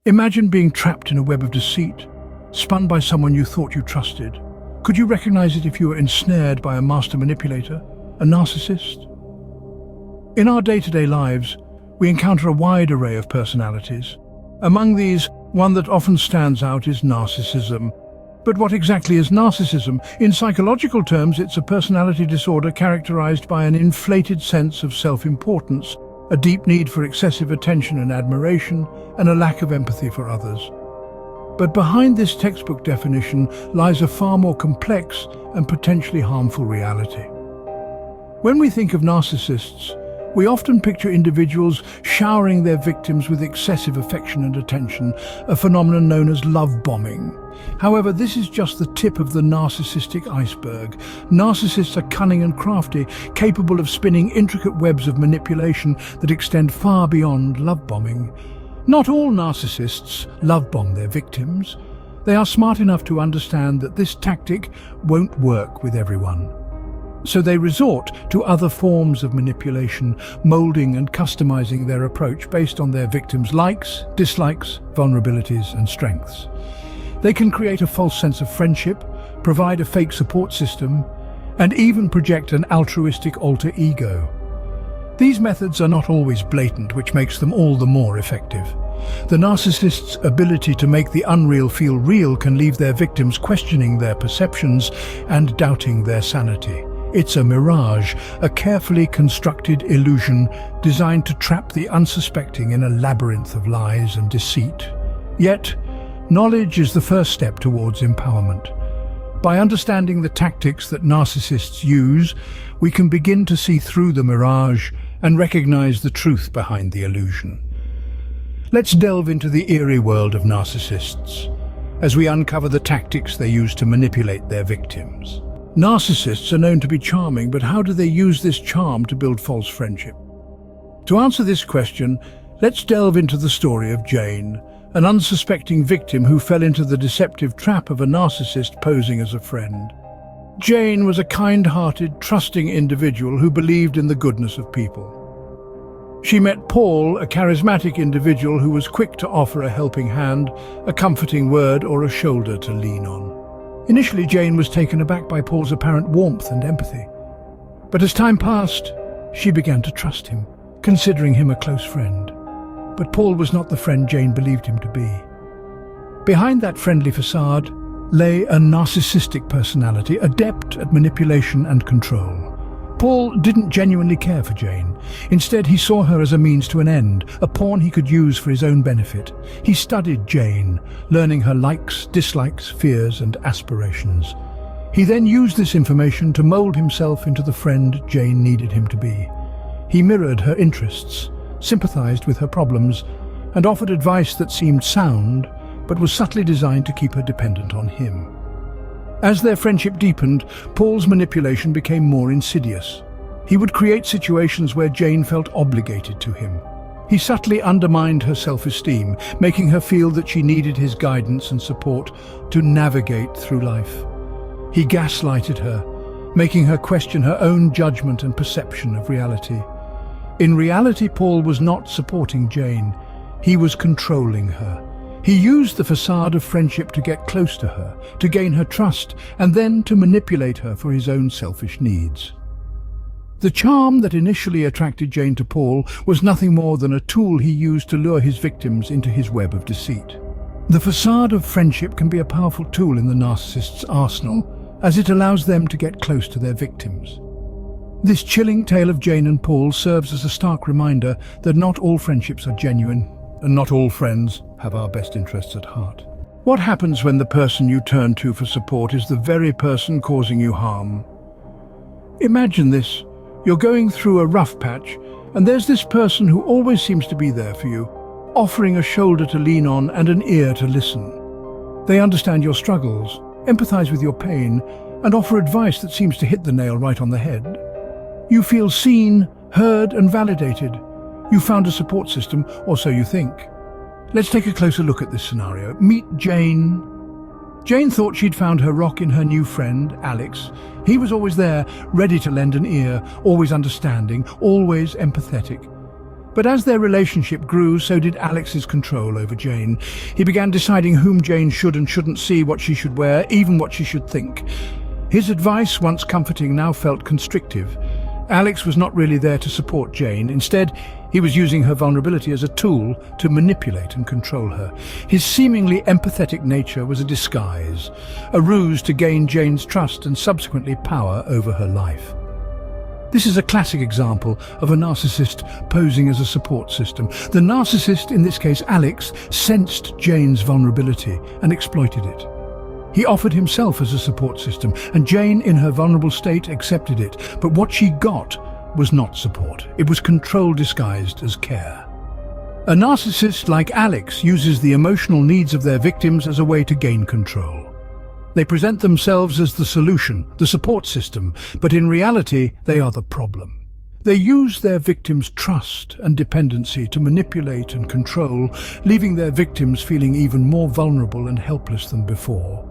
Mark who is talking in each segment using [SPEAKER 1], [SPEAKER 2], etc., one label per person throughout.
[SPEAKER 1] Imagine being trapped in a web of deceit, spun by someone you thought you trusted. Could you recognize it if you were ensnared by a master manipulator, a narcissist? In our day-to-day lives, we encounter a wide array of personalities. Among these, one that often stands out is narcissism. But what exactly is narcissism? In psychological terms, it's a personality disorder characterized by an inflated sense of self-importance, a deep need for excessive attention and admiration, and a lack of empathy for others. But behind this textbook definition lies a far more complex and potentially harmful reality. When we think of narcissists, we often picture individuals showering their victims with excessive affection and attention, a phenomenon known as love bombing. However, this is just the tip of the narcissistic iceberg. Narcissists are cunning and crafty, capable of spinning intricate webs of manipulation that extend far beyond love bombing. Not all narcissists love bomb their victims. They are smart enough to understand that this tactic won't work with everyone. So they resort to other forms of manipulation, molding and customizing their approach based on their victims' likes, dislikes, vulnerabilities, and strengths. They can create a false sense of friendship, provide a fake support system, and even project an altruistic alter ego. These methods are not always blatant, which makes them all the more effective. The narcissist's ability to make the unreal feel real can leave their victims questioning their perceptions and doubting their sanity. It's a mirage, a carefully constructed illusion designed to trap the unsuspecting in a labyrinth of lies and deceit. Yet, knowledge is the first step towards empowerment. By understanding the tactics that narcissists use, we can begin to see through the mirage and recognize the truth behind the illusion. Let's delve into the eerie world of narcissists as we uncover the tactics they use to manipulate their victims. Narcissists are known to be charming, but how do they use this charm to build false friendship? To answer this question, let's delve into the story of Jane, an unsuspecting victim who fell into the deceptive trap of a narcissist posing as a friend. Jane was a kind-hearted, trusting individual who believed in the goodness of people. She met Paul, a charismatic individual who was quick to offer a helping hand, a comforting word, or a shoulder to lean on. Initially, Jane was taken aback by Paul's apparent warmth and empathy. But as time passed, she began to trust him, considering him a close friend. But Paul was not the friend Jane believed him to be. Behind that friendly facade lay a narcissistic personality, adept at manipulation and control. Paul didn't genuinely care for Jane. Instead, he saw her as a means to an end, a pawn he could use for his own benefit. He studied Jane, learning her likes, dislikes, fears, and aspirations. He then used this information to mold himself into the friend Jane needed him to be. He mirrored her interests, sympathized with her problems, and offered advice that seemed sound, but was subtly designed to keep her dependent on him. As their friendship deepened, Paul's manipulation became more insidious. He would create situations where Jane felt obligated to him. He subtly undermined her self-esteem, making her feel that she needed his guidance and support to navigate through life. He gaslighted her, making her question her own judgment and perception of reality. In reality, Paul was not supporting Jane. He was controlling her. He used the facade of friendship to get close to her, to gain her trust, and then to manipulate her for his own selfish needs. The charm that initially attracted Jane to Paul was nothing more than a tool he used to lure his victims into his web of deceit. The facade of friendship can be a powerful tool in the narcissist's arsenal, as it allows them to get close to their victims. This chilling tale of Jane and Paul serves as a stark reminder that not all friendships are genuine, and not all friends have our best interests at heart. What happens when the person you turn to for support is the very person causing you harm? Imagine this. You're going through a rough patch, and there's this person who always seems to be there for you, offering a shoulder to lean on and an ear to listen. They understand your struggles, empathize with your pain, and offer advice that seems to hit the nail right on the head. You feel seen, heard, and validated. You found a support system, or so you think. Let's take a closer look at this scenario. Meet Jane. Jane thought she'd found her rock in her new friend, Alex. He was always there, ready to lend an ear, always understanding, always empathetic. But as their relationship grew, so did Alex's control over Jane. He began deciding whom Jane should and shouldn't see, what she should wear, even what she should think. His advice, once comforting, now felt constrictive. Alex was not really there to support Jane. Instead, he was using her vulnerability as a tool to manipulate and control her. His seemingly empathetic nature was a disguise, a ruse to gain Jane's trust and subsequently power over her life. This is a classic example of a narcissist posing as a support system. The narcissist, in this case Alex, sensed Jane's vulnerability and exploited it. He offered himself as a support system, and Jane, in her vulnerable state, accepted it. But what she got was not support. It was control disguised as care. A narcissist like Alex uses the emotional needs of their victims as a way to gain control. They present themselves as the solution, the support system, but in reality, they are the problem. They use their victims' trust and dependency to manipulate and control, leaving their victims feeling even more vulnerable and helpless than before.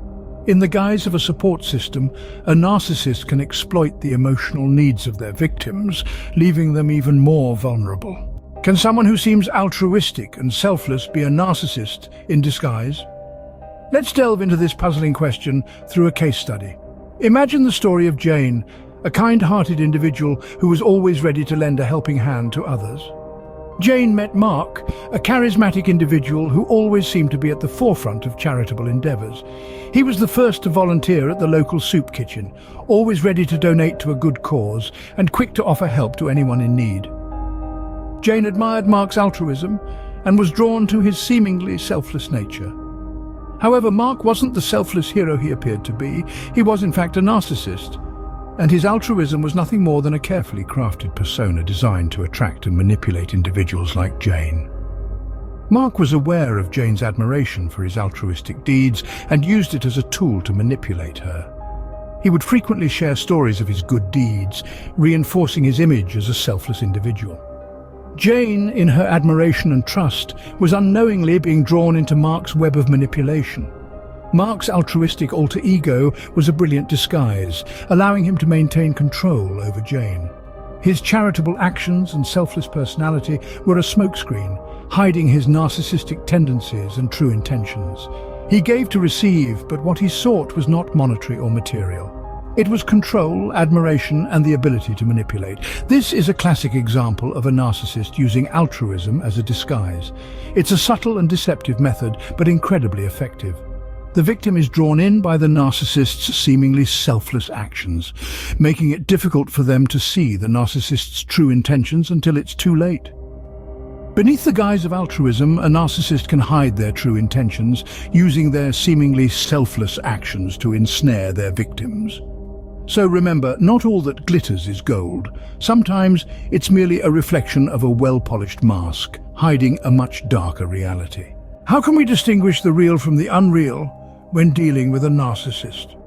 [SPEAKER 1] In the guise of a support system, a narcissist can exploit the emotional needs of their victims, leaving them even more vulnerable. Can someone who seems altruistic and selfless be a narcissist in disguise? Let's delve into this puzzling question through a case study. Imagine the story of Jane, a kind-hearted individual who was always ready to lend a helping hand to others. Jane met Mark, a charismatic individual who always seemed to be at the forefront of charitable endeavors. He was the first to volunteer at the local soup kitchen, always ready to donate to a good cause and quick to offer help to anyone in need. Jane admired Mark's altruism and was drawn to his seemingly selfless nature. However, Mark wasn't the selfless hero he appeared to be. He was in fact a narcissist, and his altruism was nothing more than a carefully crafted persona designed to attract and manipulate individuals like Jane. Mark was aware of Jane's admiration for his altruistic deeds and used it as a tool to manipulate her. He would frequently share stories of his good deeds, reinforcing his image as a selfless individual. Jane, in her admiration and trust, was unknowingly being drawn into Mark's web of manipulation. Mark's altruistic alter ego was a brilliant disguise, allowing him to maintain control over Jane. His charitable actions and selfless personality were a smokescreen, hiding his narcissistic tendencies and true intentions. He gave to receive, but what he sought was not monetary or material. It was control, admiration, and the ability to manipulate. This is a classic example of a narcissist using altruism as a disguise. It's a subtle and deceptive method, but incredibly effective. The victim is drawn in by the narcissist's seemingly selfless actions, making it difficult for them to see the narcissist's true intentions until it's too late. Beneath the guise of altruism, a narcissist can hide their true intentions, using their seemingly selfless actions to ensnare their victims. So remember, not all that glitters is gold. Sometimes it's merely a reflection of a well-polished mask, hiding a much darker reality. How can we distinguish the real from the unreal when dealing with a narcissist?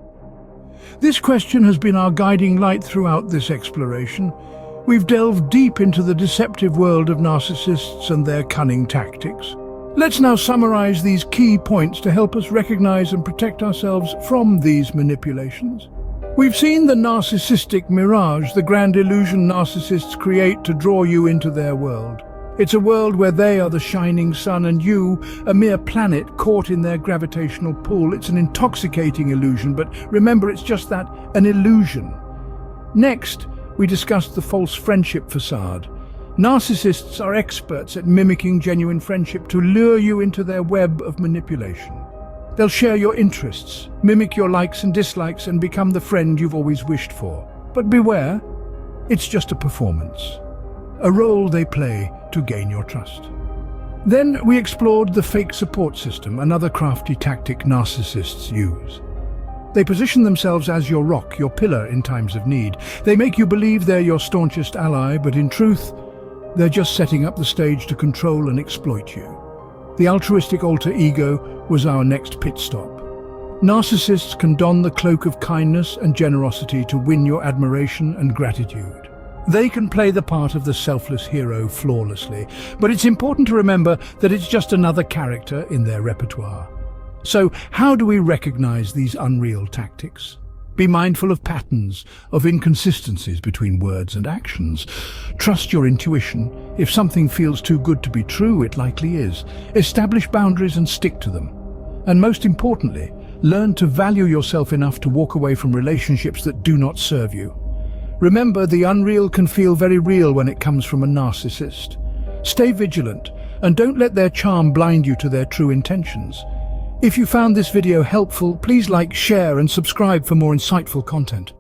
[SPEAKER 1] This question has been our guiding light throughout this exploration. We've delved deep into the deceptive world of narcissists and their cunning tactics. Let's now summarize these key points to help us recognize and protect ourselves from these manipulations. We've seen the narcissistic mirage, the grand illusion narcissists create to draw you into their world. It's a world where they are the shining sun and you, a mere planet caught in their gravitational pull. It's an intoxicating illusion, but remember, it's just that, an illusion. Next, we discussed the false friendship facade. Narcissists are experts at mimicking genuine friendship to lure you into their web of manipulation. They'll share your interests, mimic your likes and dislikes, and become the friend you've always wished for. But beware, it's just a performance, a role they play to gain your trust. Then we explored the fake support system, another crafty tactic narcissists use. They position themselves as your rock, your pillar in times of need. They make you believe they're your staunchest ally, but in truth, they're just setting up the stage to control and exploit you. The altruistic alter ego was our next pit stop. Narcissists can don the cloak of kindness and generosity to win your admiration and gratitude. They can play the part of the selfless hero flawlessly, but it's important to remember that it's just another character in their repertoire. So, how do we recognize these unreal tactics? Be mindful of patterns, of inconsistencies between words and actions. Trust your intuition. If something feels too good to be true, it likely is. Establish boundaries and stick to them. And most importantly, learn to value yourself enough to walk away from relationships that do not serve you. Remember, the unreal can feel very real when it comes from a narcissist. Stay vigilant and don't let their charm blind you to their true intentions. If you found this video helpful, please like, share and subscribe for more insightful content.